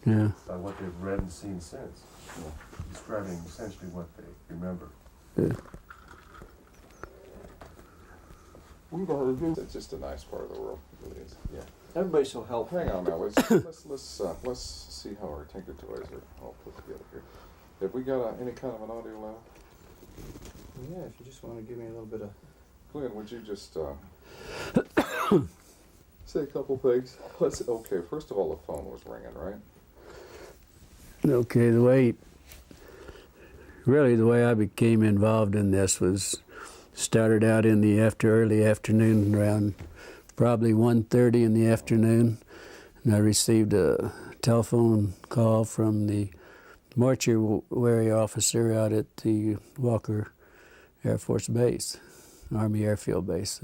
Yeah. by what they've read and seen since, describing essentially what they remember. Yeah. It's just a nice part of the world. It really is. Yeah. Everybody's so helpful. Hang on now. Let's see how our Tinker Toys are all put together here. Have we got any kind of an audio level? Yeah, if you just want to give me a little bit of... Glenn, would you just say a couple things? Okay, first of all, the phone was ringing, right? Okay, the way I became involved in this was started out in the early afternoon, around probably 1:30 in the afternoon, and I received a telephone call from the mortuary officer out at the Walker Air Force Base, Army Airfield Base,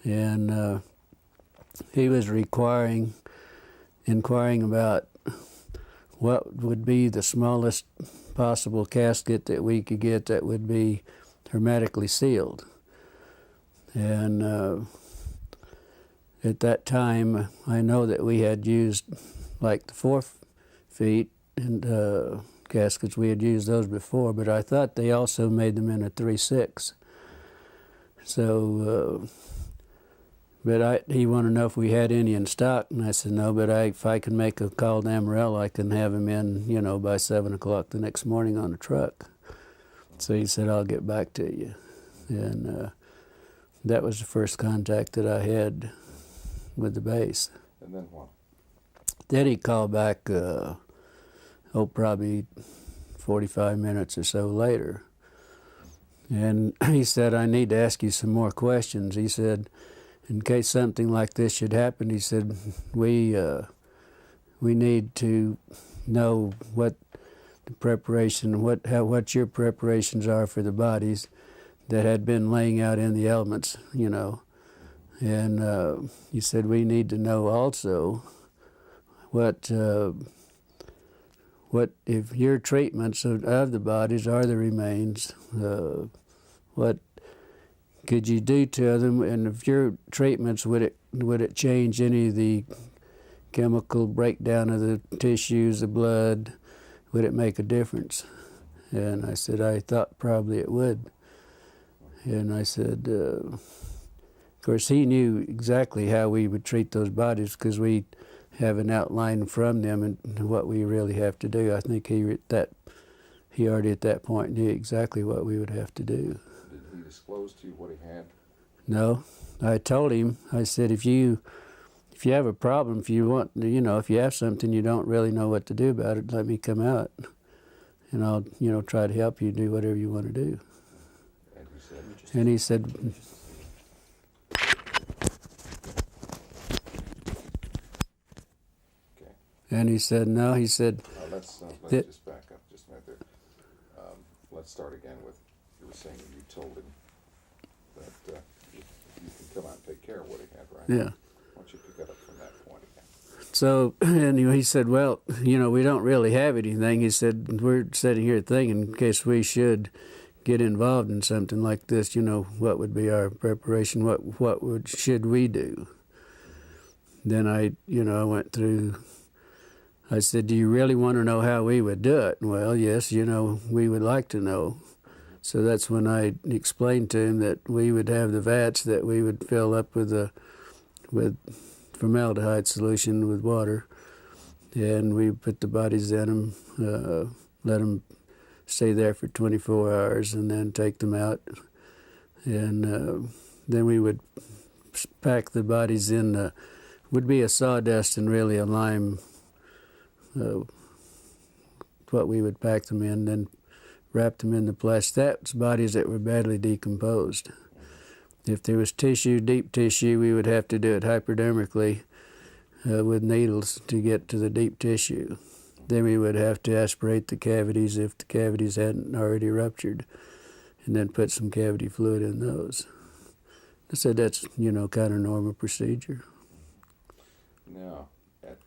and he was inquiring about what would be the smallest possible casket that we could get that would be hermetically sealed. And at that time, I know that we had used like the 4 feet and caskets. We had used those before, but I thought they also made them in a 3/6. So, but he wanted to know if we had any in stock, and I said no, but if I can make a call to Amarillo, I can have him in, by 7 o'clock the next morning on a truck. So he said, I'll get back to you. And that was the first contact that I had with the base. And then what? Then he called back, probably 45 minutes or so later. And he said, I need to ask you some more questions. He said, in case something like this should happen, he said, we need to know what the preparation, what your preparations are for the bodies that had been laying out in the elements, And he said, we need to know also what if your treatments of the bodies are the remains, what could you do to them, and if your treatments, would it change any of the chemical breakdown of the tissues, the blood? Would it make a difference? And I said, I thought probably it would. And I said, of course, he knew exactly how we would treat those bodies because we have an outline from them and what we really have to do. I think he already at that point knew exactly what we would have to do. Did he disclose to you what he had? No. I told him, I said, if you have a problem, if you want, if you have something you don't really know what to do about it, let me come out, and I'll, try to help you do whatever you want to do. And he said, okay. And he said, no. He said, let's just back up just a minute there. Let's start again with you were saying you told him that you can come out and take care of what he had, right? Yeah. Why don't you pick it up from that point again? So, anyway, he said, well, we don't really have anything. He said, we're sitting here thinking in case we should get involved in something like this, what would be our preparation? What should we do? Then I went through, I said, do you really want to know how we would do it? Well, yes, we would like to know. So that's when I explained to him that we would have the vats that we would fill up with formaldehyde solution with water, and we put the bodies in them, let them stay there for 24 hours, and then take them out. And then we would pack the bodies in, would be a sawdust and really a lime, what we would pack them in, then wrap them in the plastic. That's bodies that were badly decomposed. If there was tissue, deep tissue, we would have to do it hypodermically with needles to get to the deep tissue. Then we would have to aspirate the cavities if the cavities hadn't already ruptured, and then put some cavity fluid in those. I said that's, kind of normal procedure. Now, at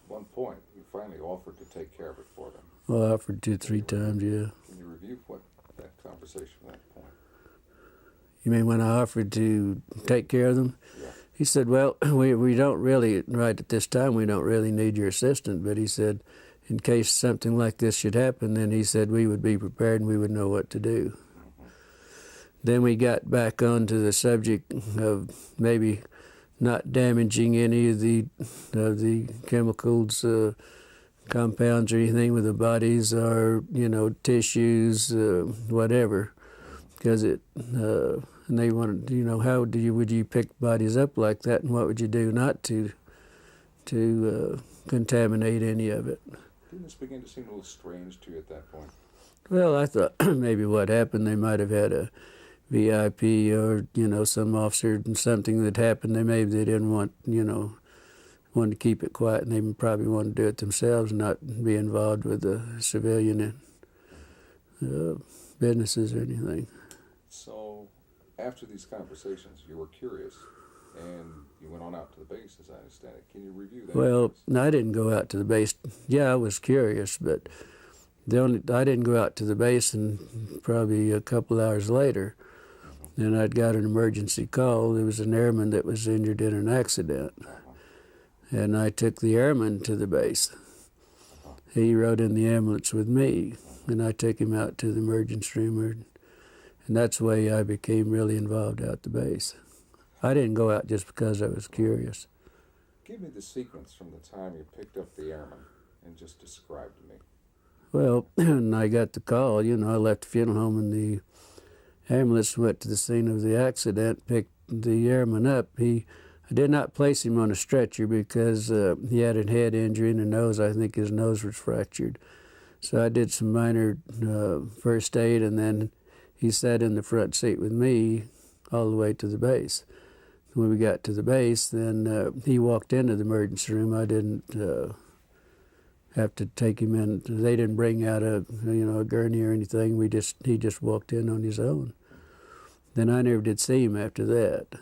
one point, you finally offered to take care of it for them. Well, I offered 2-3 times, yeah. Can you review what that conversation at that point? You mean when I offered to take care of them? Yeah. He said, well, we don't really, right at this time, we don't really need your assistance. But he said, in case something like this should happen, then he said we would be prepared and we would know what to do. Then we got back onto the subject of maybe not damaging any of the chemicals, compounds or anything with the bodies, or tissues, whatever, because and they wanted, how would you pick bodies up like that, and what would you do not to contaminate any of it? Didn't this begin to seem a little strange to you at that point? Well, I thought maybe what happened, they might have had a VIP or some officer and something that happened. They didn't want wanted to keep it quiet, and they probably wanted to do it themselves, and not be involved with the civilian businesses or anything. So, after these conversations, you were curious, and you went on out to the base, as I understand it. Can you review that? Well, no, I didn't go out to the base. Yeah, I was curious, but I didn't go out to the base, and probably a couple hours later, then I'd got an emergency call. There was an airman that was injured in an accident. And I took the airman to the base. He rode in the ambulance with me, and I took him out to the emergency room. And that's the way I became really involved out at the base. I didn't go out just because I was curious. Give me the sequence from the time you picked up the airman and just describe to me. Well, when I got the call, I left the funeral home, and the ambulance went to the scene of the accident, picked the airman up. I did not place him on a stretcher because he had a head injury in the nose. I think his nose was fractured. So I did some minor first aid, and then he sat in the front seat with me all the way to the base. When we got to the base, then he walked into the emergency room. I didn't have to take him in. They didn't bring out a gurney or anything. He just walked in on his own. Then I never did see him after that.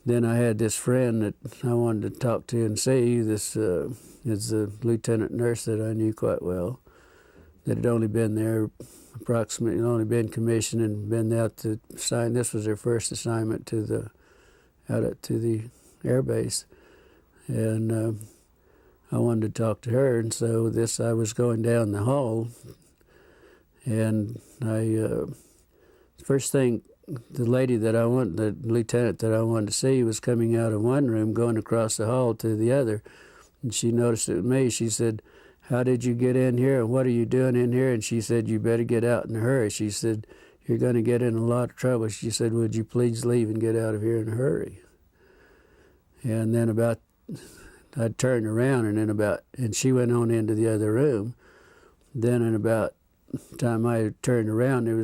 Then I had this friend that I wanted to talk to and see. This is a lieutenant nurse that I knew quite well, that had only been there only been commissioned and been out to sign. This was her first assignment out to the air base. And I wanted to talk to her, and so I was going down the hall, and first thing, the lieutenant that I wanted to see was coming out of one room, going across the hall to the other. And she noticed it was me. She said, "How did you get in here, and what are you doing in here?" And she said, "You better get out in a hurry." She said, "You're going to get in a lot of trouble." She said, "Would you please leave and get out of here in a hurry?" And then I turned around, and she went on into the other room. Then in about the time I turned around, there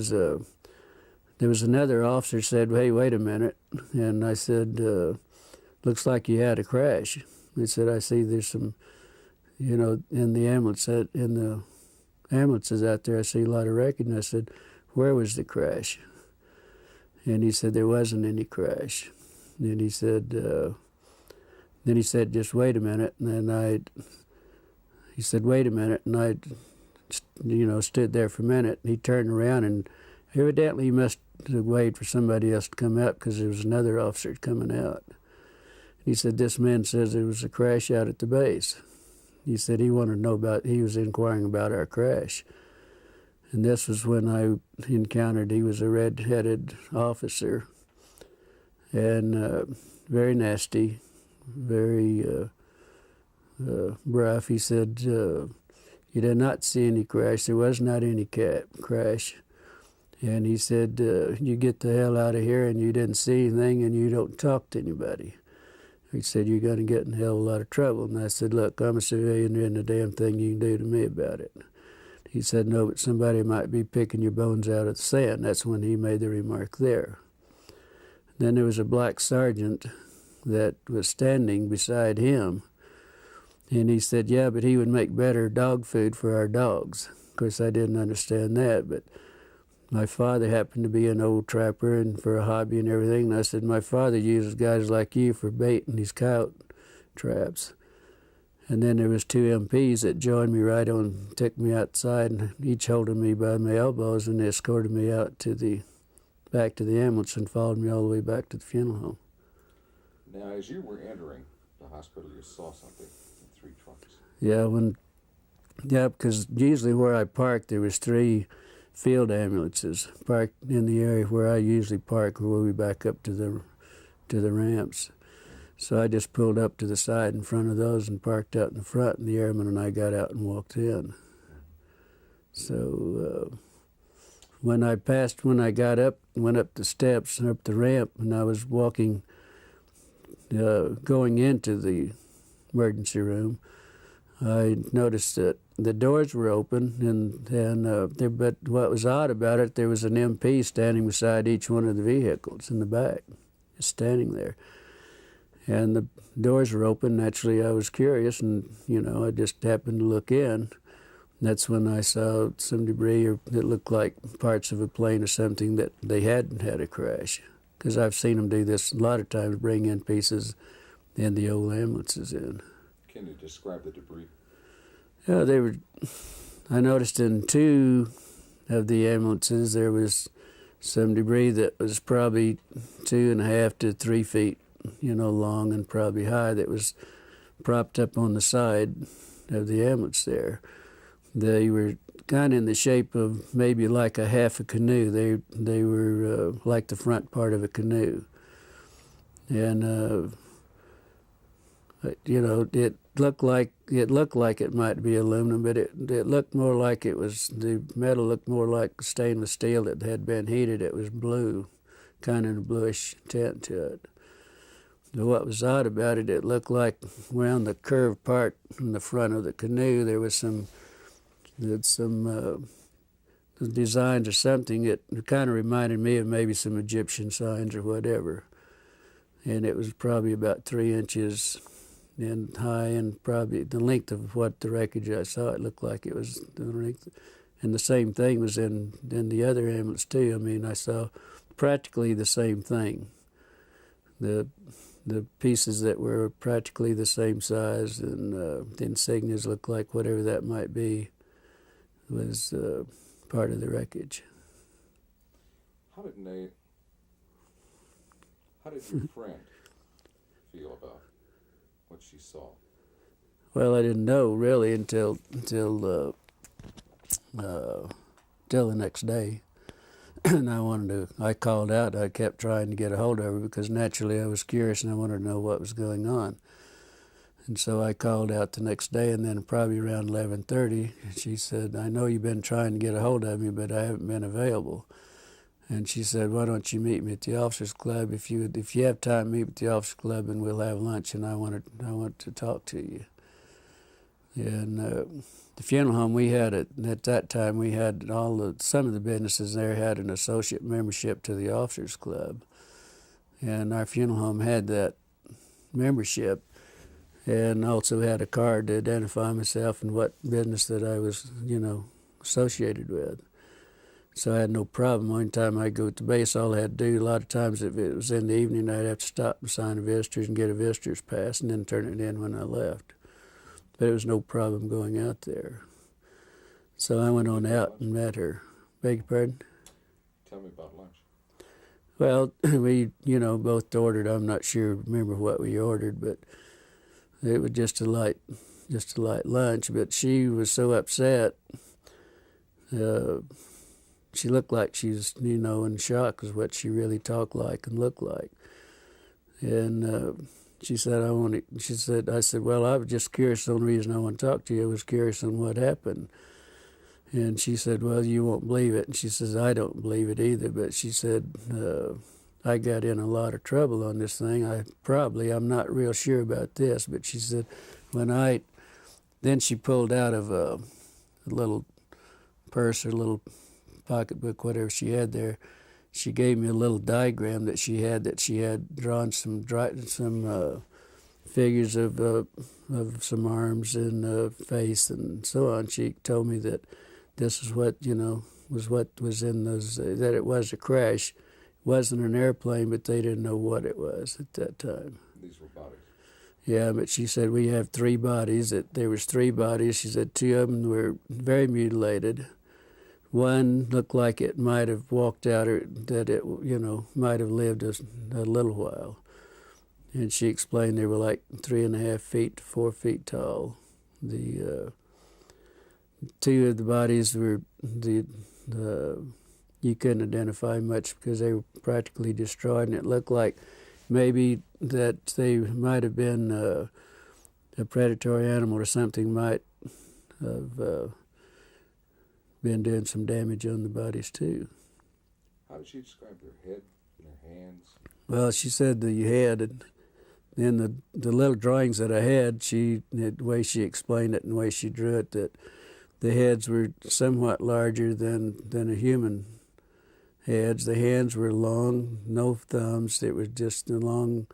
was another officer said, "Hey, wait a minute." And I said, "Looks like you had a crash." He said, "I see there's some, in the ambulances out there, I see a lot of wreckage." And I said, "Where was the crash?" And he said, "There wasn't any crash." And he said, "Just wait a minute." And then he said, "Wait a minute." And I, stood there for a minute. And he turned around, and evidently he must have waited for somebody else to come out, because there was another officer coming out. He said, "This man says there was a crash out at the base." He said he wanted to know he was inquiring about our crash. And this was when I encountered, he was a red-headed officer, and very nasty, very rough. He said, "You did not see any crash. There was not any crash." And he said, "You get the hell out of here, and you didn't see anything, and you don't talk to anybody." He said, "You're going to get in a hell of a lot of trouble." And I said, "Look, I'm a civilian. There isn't a damn thing you can do to me about it." He said, "No, but somebody might be picking your bones out of the sand." That's when he made the remark there. Then there was a black sergeant that was standing beside him, and he said, "Yeah, but he would make better dog food for our dogs." Of course, I didn't understand that, but my father happened to be an old trapper and for a hobby and everything. And I said, "My father uses guys like you for bait in these coyote traps." And then there was two MPs that joined me right on, took me outside, and each holding me by my elbows, and they escorted me out back to the ambulance and followed me all the way back to the funeral home. Now, as you were entering the hospital, you saw something in 3 trucks. Yeah, because usually where I parked, there was 3 field ambulances parked in the area where I usually park, where we back up to the ramps. So I just pulled up to the side in front of those and parked out in the front, and the airman and I got out and walked in. So when I got up, went up the steps and up the ramp, and I was walking, going into the emergency room, I noticed that the doors were open, but what was odd about it, there was an MP standing beside each one of the vehicles in the back, just standing there. And the doors were open. Naturally, I was curious, and, I just happened to look in. That's when I saw some debris that looked like parts of a plane or something that they hadn't had a crash. Because I've seen them do this a lot of times, bring in pieces in the old ambulances in. Can you describe the debris? Yeah, I noticed in 2 of the ambulances there was some debris that was probably 2.5 to 3 feet, long and probably high, that was propped up on the side of the ambulance there. They were kind of in the shape of maybe like a half a canoe. They were like the front part of a canoe. And, it looked like it might be aluminum, but it looked more like the metal looked more like stainless steel that had been heated. It was blue, kind of a bluish tint to it. But what was odd about it, it looked like around the curved part in the front of the canoe, there was some designs or something that kind of reminded me of maybe some Egyptian signs or whatever. And it was probably about 3 inches in high, and probably the length of what the wreckage I saw, it looked like it was the length. And the same thing was in the other ambulance too. I mean, I saw practically the same thing. The pieces that were practically the same size, and the insignias looked like whatever that might be was part of the wreckage. How did your friend feel about what she saw? Well, I didn't know really until the next day. And I called out. I kept trying to get a hold of her because naturally I was curious and I wanted to know what was going on. And so I called out the next day, and then probably around 11:30, she said, "I know you've been trying to get a hold of me, but I haven't been available." And she said, "Why don't you meet me at the officers club? If you have time, meet at the officers club, and we'll have lunch. And I want to talk to you." And the funeral home we had at that time, we had some of the businesses there had an associate membership to the officers club, and our funeral home had that membership, and also had a card to identify myself and what business that I was, associated with. So I had no problem. One time I'd go to base, all I had to do, a lot of times if it was in the evening, I'd have to stop and sign a visitor's and get a visitor's pass and then turn it in when I left. But it was no problem going out there. So I went on out and met her. Beg your pardon? Tell me about lunch. Well, we, both ordered. I'm not sure, remember what we ordered, but it was just a light lunch. But she was so upset. She looked like she's, in shock, is what she really talked like and looked like. And she said, I said, well, I was just curious. The only reason I want to talk to you, I was curious on what happened. And she said, well, you won't believe it. And she says, I don't believe it either. But she said, I got in a lot of trouble on this thing. I'm not real sure about this. But she said, then she pulled out of a little purse or little pocketbook, whatever she had there. She gave me a little diagram that she had drawn some figures of some arms and face and so on. She told me that this is what was in those, that it was a crash. It wasn't an airplane, but they didn't know what it was at that time. These were bodies. Yeah, but she said we have 3 bodies. That there was 3 bodies. She said 2 of them were very mutilated. One looked like it might have walked out, or that it, might have lived a little while. and she explained they were like 3.5 feet to 4 feet tall. The two of the bodies were you couldn't identify much because they were practically destroyed, and it looked like maybe that they might have been a predatory animal or something might have been doing some damage on the bodies too. How did she describe their head and their hands? Well, she said the head, and in the little drawings that I had, the way she explained it and the way she drew it, that the heads were somewhat larger than a human heads. The hands were long, no thumbs. It was just the long,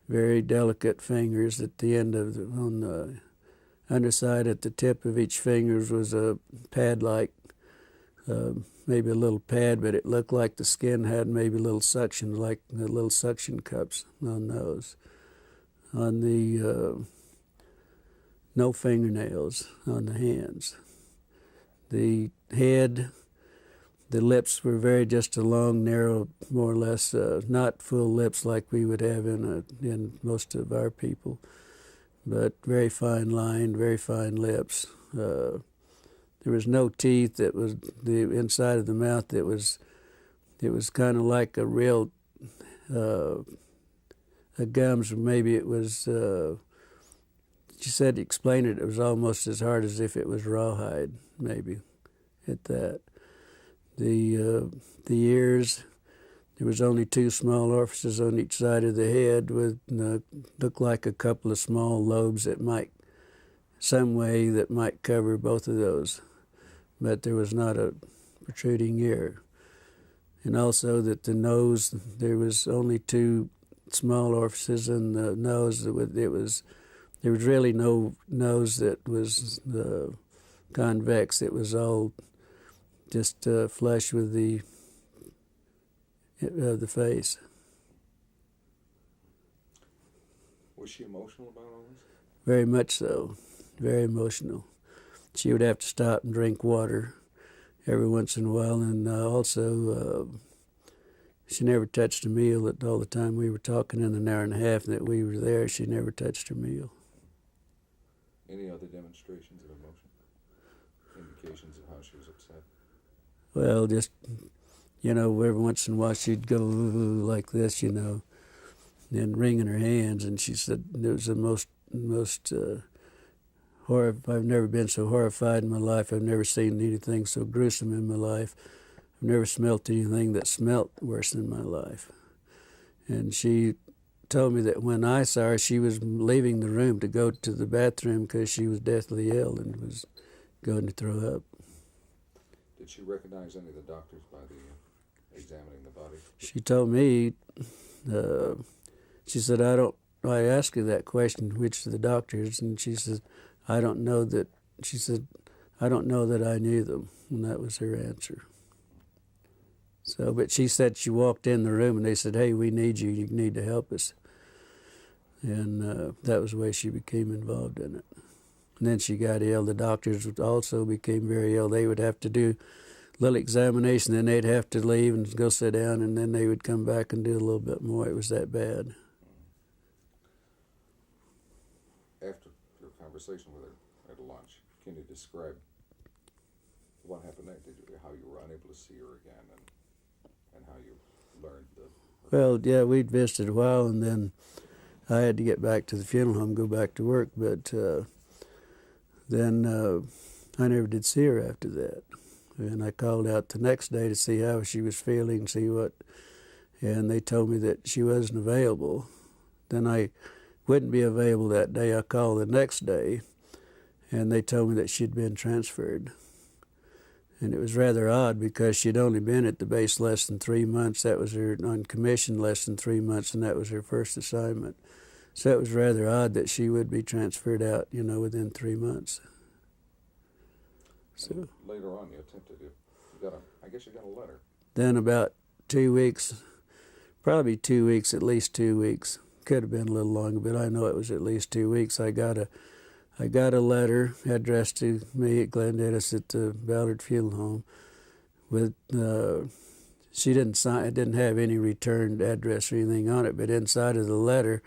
very delicate fingers at the end of on the underside at the tip of each fingers was a pad-like, maybe a little pad, but it looked like the skin had maybe little suction, like the little suction cups on those. On the no fingernails on the hands. The head, the lips were just a long, narrow, more or less, not full lips like we would have in most of our people, but very fine lined, very fine lips. There was no teeth. That was the inside of the mouth. It was kind of like a real a gums. Maybe it was. She said to explain it. It was almost as hard as if it was rawhide. Maybe, at that. The ears. There was only 2 small orifices on each side of the head with looked like a couple of small lobes that might, some way that might cover both of those. But there was not a protruding ear. And also that the nose, there was only 2 small orifices in the nose. There was really no nose that was convex. It was all just flush with the face. Was she emotional about all this? Very much so. Very emotional. She would have to stop and drink water every once in a while, and also she never touched a meal. All the time we were talking in an hour and a half that we were there, she never touched her meal. Any other demonstrations of emotion? Indications of how she was upset? Well, just, every once in a while she'd go like this, and wringing her hands, and she said it was the most I've never been so horrified in my life. I've never seen anything so gruesome in my life. I've never smelt anything that smelt worse in my life. And she told me that when I saw her, she was leaving the room to go to the bathroom because she was deathly ill and was going to throw up. Did she recognize any of the doctors by examining the body? She told me, she said, I asked her that question, which of the doctors, and she said, I don't know that I knew them, and that was her answer. So, but she said she walked in the room and they said, hey, we need you, you need to help us. And that was the way she became involved in it. And then she got ill. The doctors also became very ill. They would have to do a little examination, then they'd have to leave and go sit down, and then they would come back and do a little bit more. It was that bad. After your conversation with her at lunch, can you describe what happened next? How you were unable to see her again, and how you learned the... Well, yeah, we'd visited a while, and then I had to get back to the funeral home, go back to work, but then I never did see her after that. And I called out the next day to see how she was feeling, and they told me that she wasn't available. Then I wouldn't be available that day. I called the next day, and they told me that she'd been transferred. And it was rather odd because she'd only been at the base less than 3 months. That was her on commission less than 3 months, and that was her first assignment. So it was rather odd that she would be transferred out, within 3 months. So later on, you attempted it. I guess you got a letter. Then about 2 weeks, probably 2 weeks, at least 2 weeks. Could have been a little longer, but I know it was at least 2 weeks. I got a letter addressed to me at Glendennis at the Ballard Funeral Home. With she didn't sign. It didn't have any returned address or anything on it. But inside of the letter,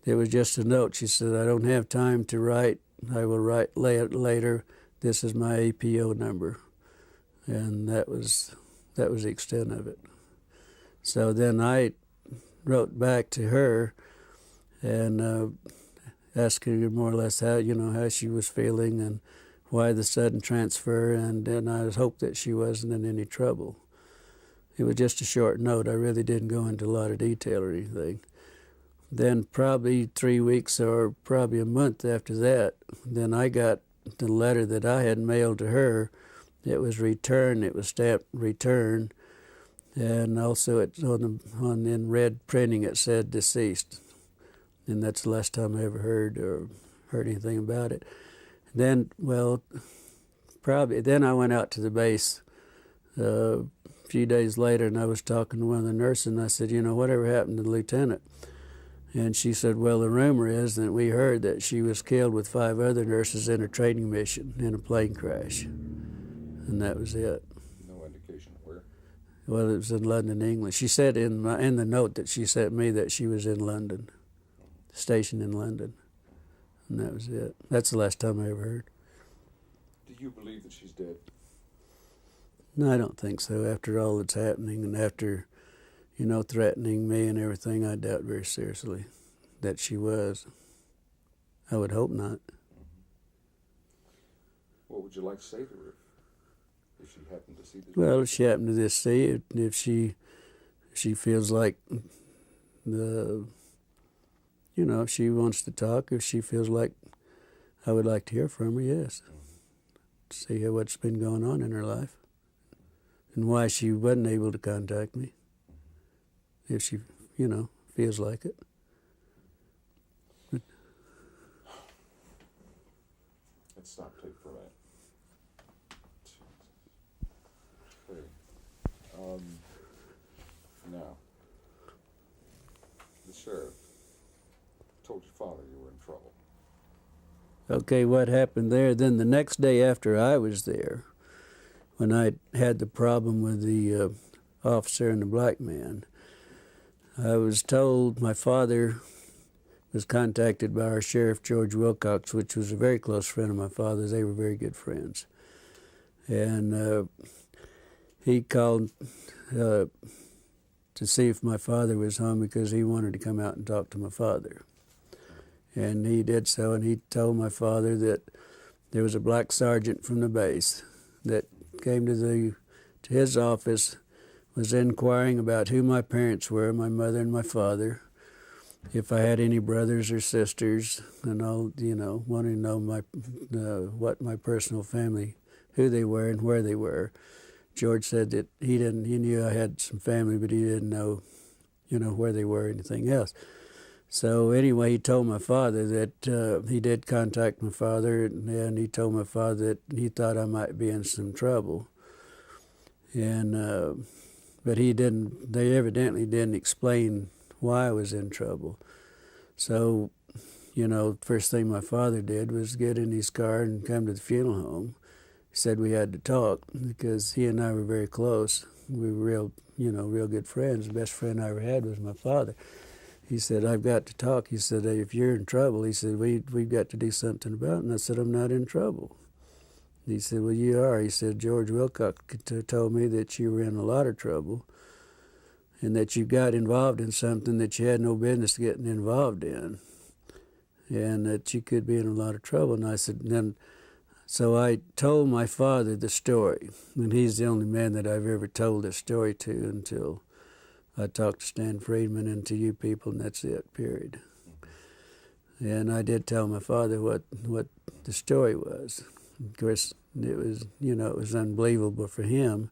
It was just a note. She said, I don't have time to write. I will write later. This is my APO number. And that was the extent of it. So then I wrote back to her and asked her more or less how she was feeling and why the sudden transfer, and then I hoped that she wasn't in any trouble. It was just a short note. I really didn't go into a lot of detail or anything. Then probably 3 weeks or probably a month after that, then I got the letter that I had mailed to her. It was returned. It was stamped return, and also it's in red printing it said deceased, and that's the last time I ever heard anything about it. Then, then I went out to the base a few days later, and I was talking to one of the nurses, and I said, whatever happened to the lieutenant? And she said, well, the rumor is that we heard that she was killed with 5 other nurses in a training mission in a plane crash. And that was it. No indication of where? Well, it was in London, England. She said in the note that she sent me that she was in London, stationed in London. And that was it. That's the last time I ever heard. Do you believe that she's dead? No, I don't think so. After all that's happening and after, threatening me and everything, I doubt very seriously that she was. I would hope not. What would you like to say to her if she happened to see this? Well, if she happened to just see it, if she feels like if she wants to talk, if she feels like I would like to hear from her, yes. See what's been going on in her life and why she wasn't able to contact me. If she, feels like it. Let's stop tape for a minute. Okay. Now, the sheriff told your father you were in trouble. Okay, what happened there? Then the next day after I was there, when I had the problem with the officer and the black man, I was told my father was contacted by our sheriff, George Wilcox, which was a very close friend of my father's. They were very good friends. And he called to see if my father was home because he wanted to come out and talk to my father. And he did so, and he told my father that there was a black sergeant from the base that came to his office, was inquiring about who my parents were, my mother and my father, if I had any brothers or sisters, and all, wanting to know what my personal family, who they were and where they were. George said that he knew I had some family, but he didn't know, where they were or anything else. So anyway, he told my father that he did contact my father, and he told my father that he thought I might be in some trouble. And but they evidently didn't explain why I was in trouble. So, first thing my father did was get in his car and come to the funeral home. He said we had to talk because he and I were very close. We were real good friends. The best friend I ever had was my father. He said, I've got to talk. He said, if you're in trouble, he said, we've got to do something about it. And I said, I'm not in trouble. He said, well, you are. He said, George Wilcox told me that you were in a lot of trouble and that you got involved in something that you had no business getting involved in and that you could be in a lot of trouble. And I said, so I told my father the story, and he's the only man that I've ever told this story to until I talked to Stan Friedman and to you people, and that's it, period. And I did tell my father what the story was. Of course, it was unbelievable for him.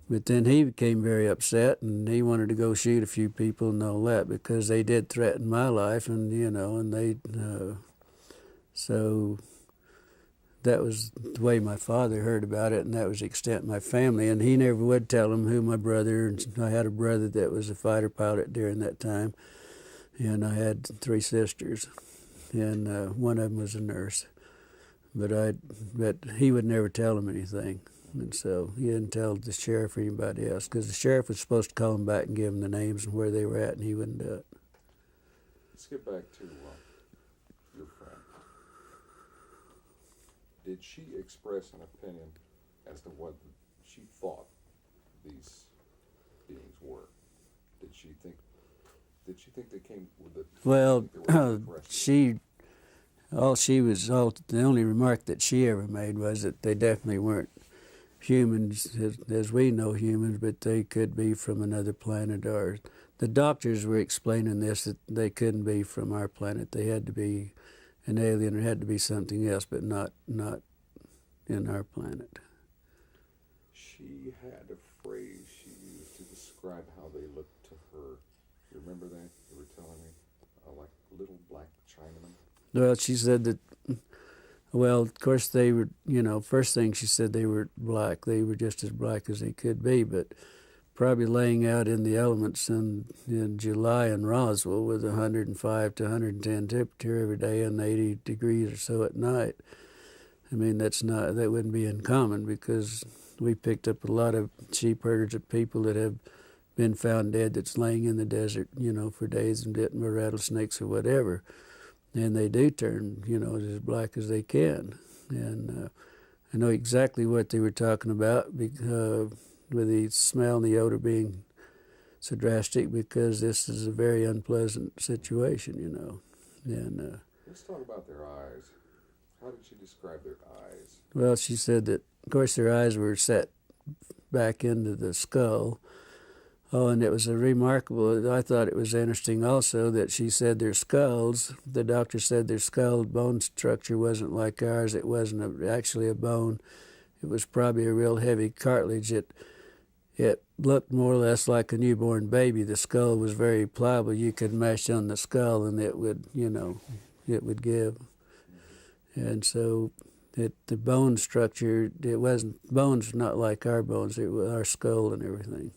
But then he became very upset, and he wanted to go shoot a few people and all that because they did threaten my life, and so that was the way my father heard about it, and that was the extent of my family. And he never would tell him who my brother, and I had a brother that was a fighter pilot during that time, and I had 3 sisters, and one of them was a nurse. But he would never tell him anything, and so he didn't tell the sheriff or anybody else, because the sheriff was supposed to call him back and give him the names and where they were at, and he wouldn't do it. Let's get back to your friend. Did she express an opinion as to what she thought these beings were? Did she think they came with it? Well, The the only remark that she ever made was that they definitely weren't humans as we know humans, but they could be from another planet. Or the doctors were explaining this, that they couldn't be from our planet. They had to be an alien, or had to be something else, but not in our planet. She had a phrase she used to describe how they looked to her. You remember that? You were telling me, like little black Chinamen. Well, she said that. Well, of course they were. First thing she said, they were black. They were just as black as they could be, but probably laying out in the elements in July in Roswell with 105 to 110 temperature every day and 80 degrees or so at night. I mean, that wouldn't be uncommon, because we picked up a lot of sheep herders of people that have been found dead that's laying in the desert, for days and bitten by rattlesnakes or whatever. And they do turn, as black as they can. And I know exactly what they were talking about, because, with the smell and the odor being so drastic, because this is a very unpleasant situation, And let's talk about their eyes. How did she describe their eyes? Well, she said that, of course, their eyes were set back into the skull. Oh, and it was I thought it was interesting also that she said their skulls, the doctor said their skull bone structure wasn't like ours. It wasn't actually a bone. It was probably a real heavy cartilage. It looked more or less like a newborn baby. The skull was very pliable. You could mash on the skull and it would, it would give. And so the bone structure, bones not like our bones, it was our skull and everything.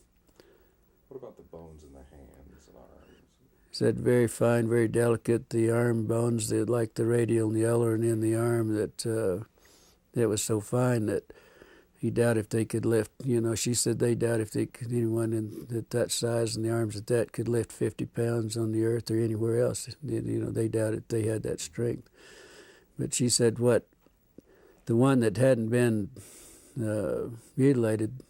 What about the bones in the hands and arms? Said very fine, very delicate. The arm bones, like the radial and the ulnar and in the arm, that was so fine that he doubted if they could lift. She said they doubt if anyone at that size and the arms at that could lift 50 pounds on the earth or anywhere else. They doubted they had that strength. But she said the one that hadn't been mutilated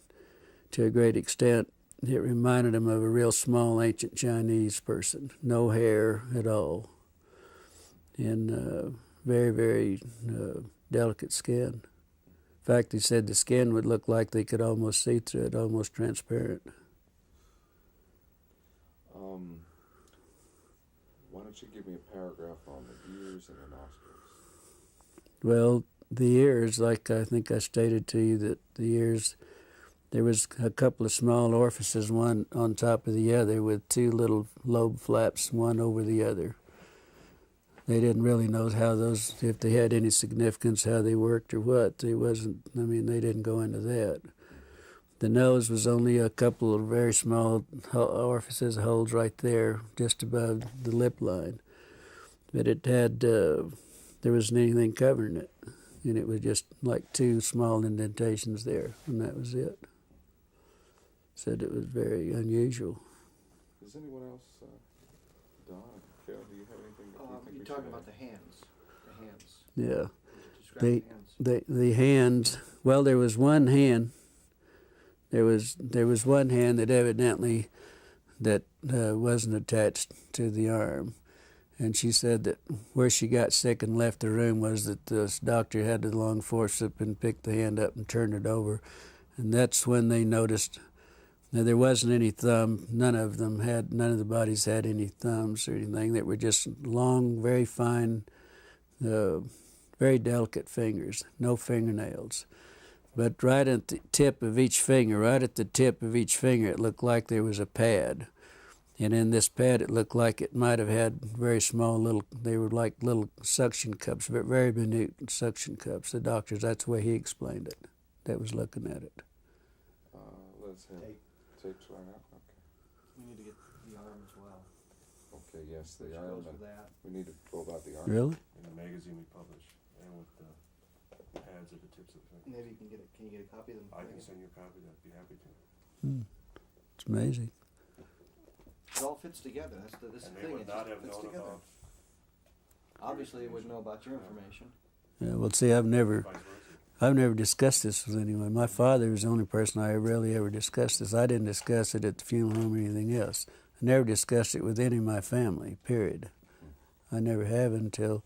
to a great extent, it reminded him of a real small ancient Chinese person, no hair at all, and very, very delicate skin. In fact, he said the skin would look like they could almost see through it, almost transparent. Why don't you give me a paragraph on the ears and the nostrils? Well, the ears, like I think I stated to you, that the ears, there was a couple of small orifices, one on top of the other, with two little lobe flaps, one over the other. They didn't really know if they had any significance, how they worked or what. They didn't go into that. The nose was only a couple of very small orifices, holes right there, just above the lip line. But it had, there wasn't anything covering it. And it was just like two small indentations there, and that was it. Said it was very unusual. Does anyone else, Don, Kel, do you have anything that you think you're we talking should about add? the hands. Yeah. Describe The hands, well, there was one hand. There was one hand that evidently wasn't attached to the arm. And she said that where she got sick and left the room was that this doctor had the long forceps and picked the hand up and turned it over. And that's when they noticed that there wasn't any thumb. None of the bodies had any thumbs or anything. They were just long, very fine, very delicate fingers, no fingernails. But right at the tip of each finger, it looked like there was a pad. And in this pad, it looked like it might have had very small they were like little suction cups, very minute suction cups. The doctors, that's the way he explained it, that was looking at it. Let's have tapes right now. Okay. We need to get the arm as well. Okay, yes, the Which arm. goes with that. We need to go about the arm. Really? In the magazine we publish, and with the pads at the tips of the fingers. Maybe you can get Can you get a copy of them? I can send you a copy. I'd be happy to. It's amazing. It all fits together. That's the And they thing. would It not just have fits known together. about Obviously, it would know about your information. Yeah, well, see, I've never vice discussed this with anyone. My father was the only person I really ever discussed this. I didn't discuss it at the funeral home or anything else. I never discussed it with any of my family, period. I never have until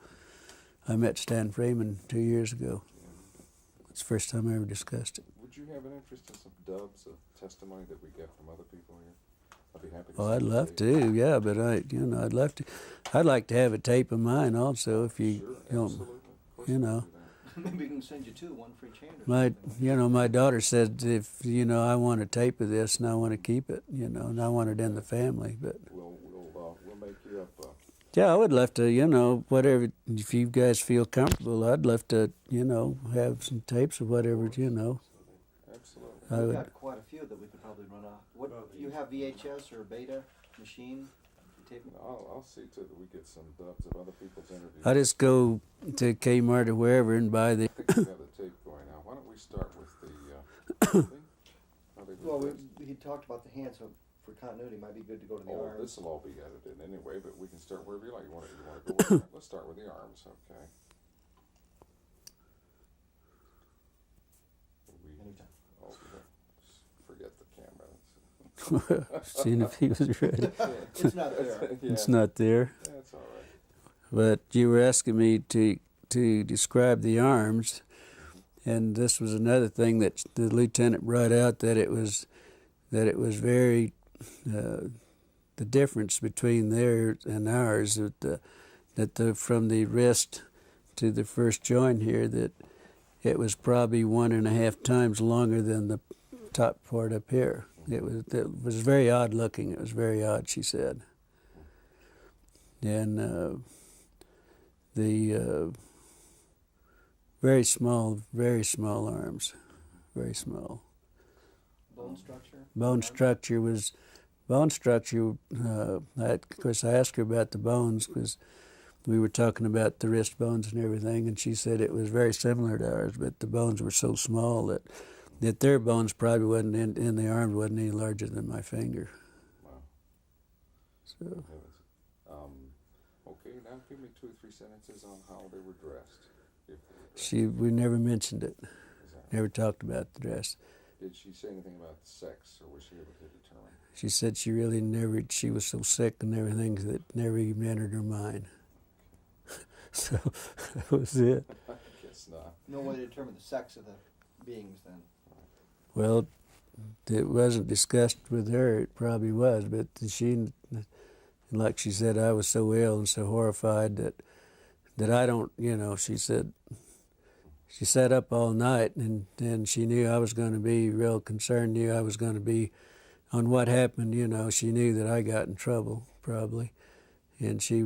I met Stan Freeman 2 years ago. It's the first time I ever discussed it. Would you have an interest in some dubs of testimony that we get from other people here? I'd be happy to. Well, I'd love to, yeah, but I'd love to. I'd like to have a tape of mine also, if you, Sure, you know, absolutely. Of course you we can know. do that. Maybe we can send you two, one for each hand. Or My, something. my daughter said if, I want a tape of this and I want to keep it, and I want it in the family, but. We'll make you up. Yeah, I would love to, whatever, if you guys feel comfortable, I'd love to, have some tapes of whatever, Absolutely. I We've would. got quite a few that we could probably run off. What you have VHS or Beta machine? Tape? I'll see to that we get some dubs of other people's interviews. I just go to Kmart or wherever and buy the. I think we have the tape going now. Why don't we start with the thing? How they Well, request? he talked about the hand, so for continuity, it might be good to go to the Oh, arms. this will all be edited anyway, but we can start wherever you like. You want to go with the, let's start with the arms, okay? Anytime. Oh, forget the camera. Seeing if he was ready. It's not there. Yeah, It's not there. that's all right. But you were asking me to describe the arms, and this was another thing that the lieutenant brought out, that it was very the difference between theirs and ours, that from the wrist to the first joint here, that it was probably 1.5 times longer than the top part up here. It was very odd looking. It was very odd, she said. And the very small arms, very small. Bone structure? Bone structure, of course I asked her about the bones because we were talking about the wrist bones and everything, and she said it was very similar to ours, but the bones were so small that their bones probably wasn't in the arm, wasn't any larger than my finger. Wow. So Okay, now give me 2 or 3 sentences on how they were dressed. If they were dressed. we never mentioned it, Is that right? never talked about the dress. Did she say anything about sex, or was she able to determine? She said she really never, she was so sick and everything that never even entered her mind. So that was it. I guess not. No way to determine the sex of the beings then. Well, it wasn't discussed with her. It probably was, but she, like she said, I was so ill and so horrified that I don't, she said, she sat up all night and she knew I was going to be real concerned, knew I was going to be on what happened, she knew that I got in trouble, probably. And she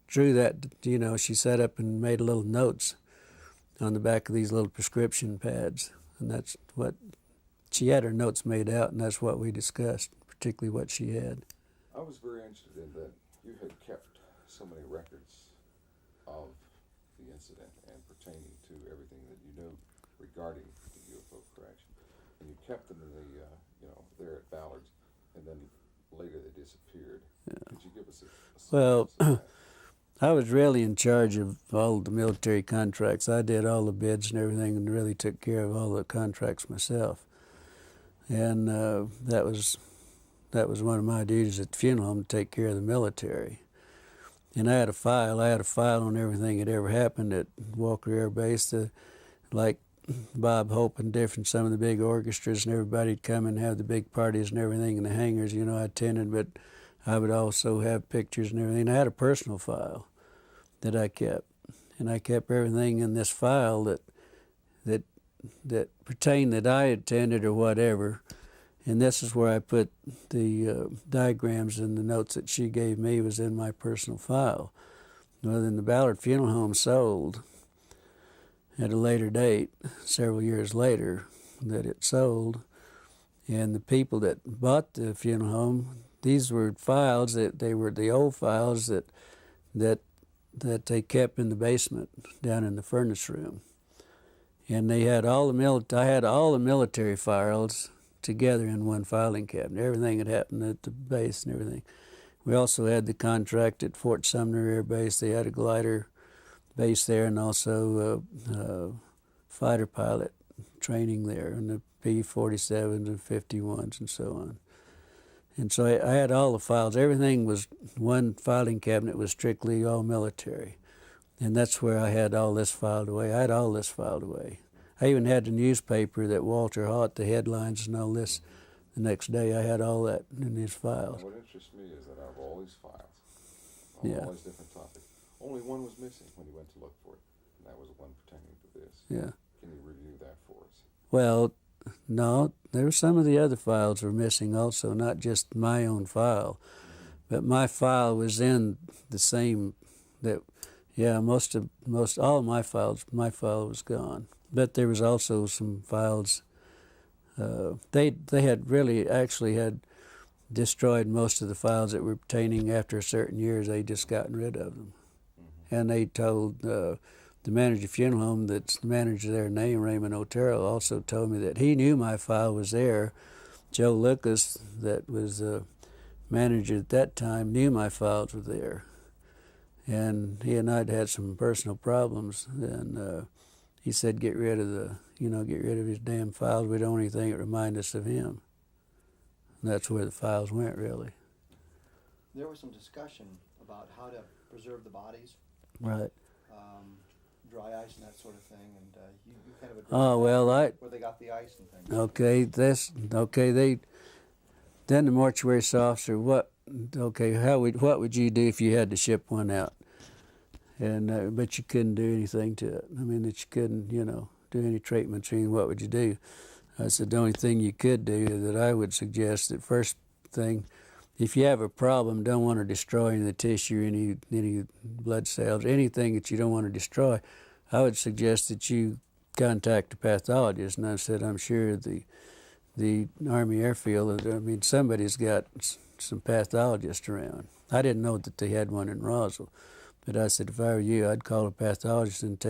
drew that, she sat up and made little notes on the back of these little prescription pads. And that's what, she had her notes made out, and that's what we discussed, particularly what she had. I was very interested in that you had kept so many records of the incident and pertaining to everything that you knew regarding the UFO correction. And you kept them in the, there at Ballard's, and then later they disappeared. Yeah. Could you give us a Well, sense of that? I was really in charge of all the military contracts. I did all the bids and everything and really took care of all the contracts myself. And that was one of my duties at the funeral home, to take care of the military. And I had a file on everything that ever happened at Walker Air Base, like Bob Hope and some of the big orchestras, and everybody'd come and have the big parties and everything in the hangars. I attended, but I would also have pictures and everything. I had a personal file that I kept, and I kept everything in this file that pertained that I attended or whatever. And this is where I put the diagrams and the notes that she gave me was in my personal file. Well, then the Ballard Funeral Home sold at a later date, several years later, that it sold. And the people that bought the funeral home, these were files they were the old files that they kept in the basement down in the furnace room. And they had I had all the military files together in one filing cabinet. Everything had happened at the base and everything. We also had the contract at Fort Sumner Air Base. They had a glider base there and also fighter pilot training there, and the P-47s and 51s and so on. And so I had all the files. Everything was, one filing cabinet was strictly all military. And that's where I had all this filed away. I had all this filed away. I even had the newspaper that Walter Haut, the headlines and all this, the next day I had all that in his files. And what interests me is that out of all these files, Yeah. all these different topics, only one was missing when you went to look for it, and that was the one pertaining to this. Yeah. Can you review that for us? Well, no, there were some of the other files were missing also, not just my own file, but my file was in the same, that, yeah, most all of my file was gone. But there was also some files, they had really actually had destroyed most of the files that were pertaining after certain years. They just gotten rid of them. And they told the manager of the funeral home, that's the manager there named Raymond Otero, also told me that he knew my file was there. Joe Lucas, that was the manager at that time, knew my files were there. And he and I'd had some personal problems, and he said, get rid of his damn files. We don't want anything that remind us of him. And that's where the files went, really. There was some discussion about how to preserve the bodies, Right. dry ice and that sort of thing, and you kind of addressed Oh, well, where they got the ice and things. Then the mortuary officer, what would you do if you had to ship one out? And but you couldn't do anything to it. I mean, that you couldn't, do any treatments. I mean, what would you do? I said the only thing you could do that I would suggest, that first thing, if you have a problem, don't want to destroy any of the tissue, any blood cells, anything that you don't want to destroy, I would suggest that you contact a pathologist. And I said, I'm sure the Army Airfield, somebody's got some pathologists around. I didn't know that they had one in Roswell, but I said, if I were you, I'd call a pathologist and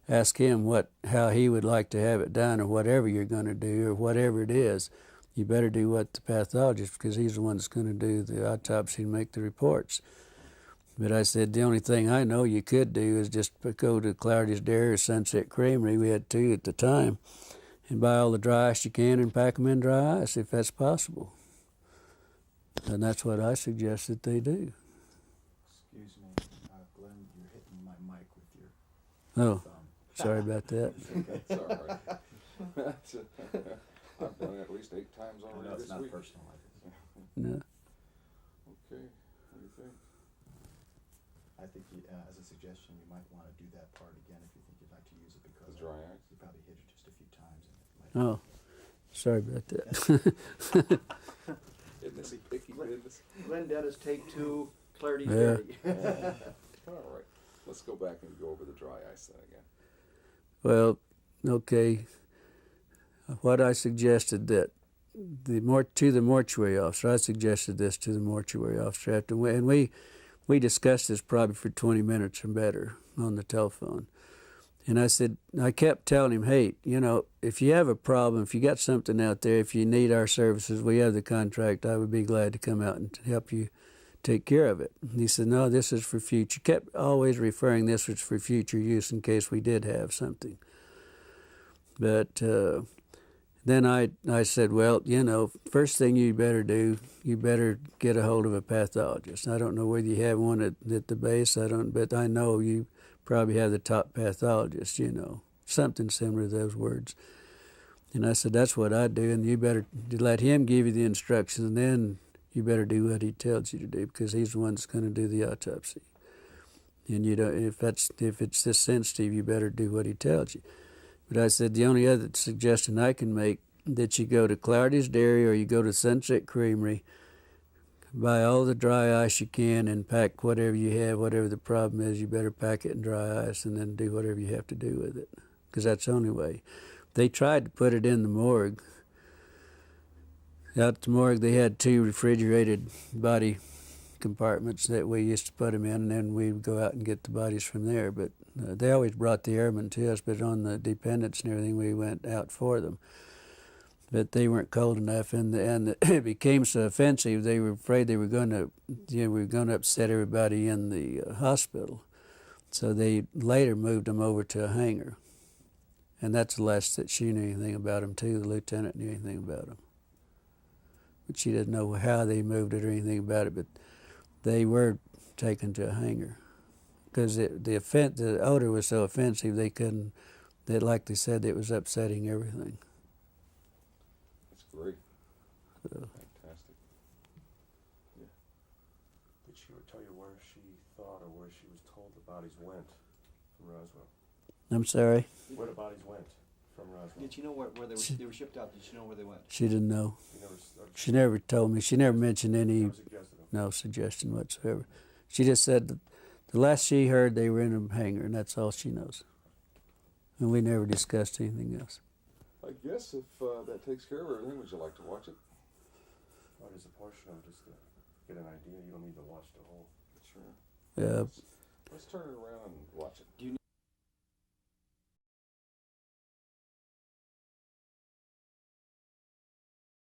ask him how he would like to have it done, or whatever you're going to do, or whatever it is. You better do what the pathologist, because he's the one that's going to do the autopsy and make the reports. But I said, the only thing I know you could do is just go to Clarity's Dairy or Sunset Creamery, we had two at the time, and buy all the dry ice you can and pack them in dry ice, if that's possible. And that's what I suggest that they do. Excuse me, Glenn, you're hitting my mic with your Oh, thumb. sorry about that. It's all right. I've done it at least 8 times I already know it's this not week. personal like this. No. Okay, what do you think? I think as a suggestion, you might want to do that part again if you think you'd like to use it, because The dry ice? you probably hit it just a few times. And it might Oh, sorry about that. Isn't this picky business? Glenn Dennis, take 2, Clarity's Yeah. Dairy. All right, let's go back and go over the dry ice then again. Well, okay. What I suggested that to the mortuary officer, I suggested this to the mortuary officer and we discussed this probably for 20 minutes or better on the telephone. And I kept telling him, hey, if you have a problem, if you got something out there, if you need our services, we have the contract. I would be glad to come out and help you take care of it. And he said, no, this is for future. Kept always referring this was for future use in case we did have something. But then I said, well, first thing you better do, you better get a hold of a pathologist. I don't know whether you have one at the base, but I know you probably have the top pathologist, something similar to those words. And I said, that's what I do, and you better let him give you the instructions, and then you better do what he tells you to do, because he's the one that's going to do the autopsy. And if it's this sensitive, you better do what he tells you. But I said, the only other suggestion I can make, that you go to Clarity's Dairy or you go to Sunset Creamery, buy all the dry ice you can and pack whatever you have, whatever the problem is, you better pack it in dry ice and then do whatever you have to do with it, because that's the only way. They tried to put it in the morgue. Out at the morgue, they had 2 refrigerated body compartments that we used to put them in, and then we would go out and get the bodies from there. But they always brought the airmen to us, but on the dependents and everything, we went out for them. but they weren't cold enough, and it became so offensive. They were afraid they were going to upset everybody in the hospital. So they later moved them over to a hangar, and that's the last that she knew anything about them too. The lieutenant knew anything about them, but she didn't know how they moved it or anything about it. But they were taken to a hangar because the odor was so offensive they couldn't. That, like they said, it was upsetting everything. That's great. So, Fantastic. Yeah. Did she ever tell you where she thought or where she was told the bodies went from Roswell? I'm sorry. Where the bodies went from Roswell? Did you know where they were shipped out? Did you know where they went? She didn't know. You never, She never told me. She never mentioned any. never suggested them. No suggestion whatsoever. She just said that the last she heard they were in a hangar, and that's all she knows. And we never discussed anything else. I guess if that takes care of everything, would you like to watch it? Well, there's a portion of it just to get an idea. You don't need to watch the whole. Sure. Yeah. Let's turn it around and watch it. Do you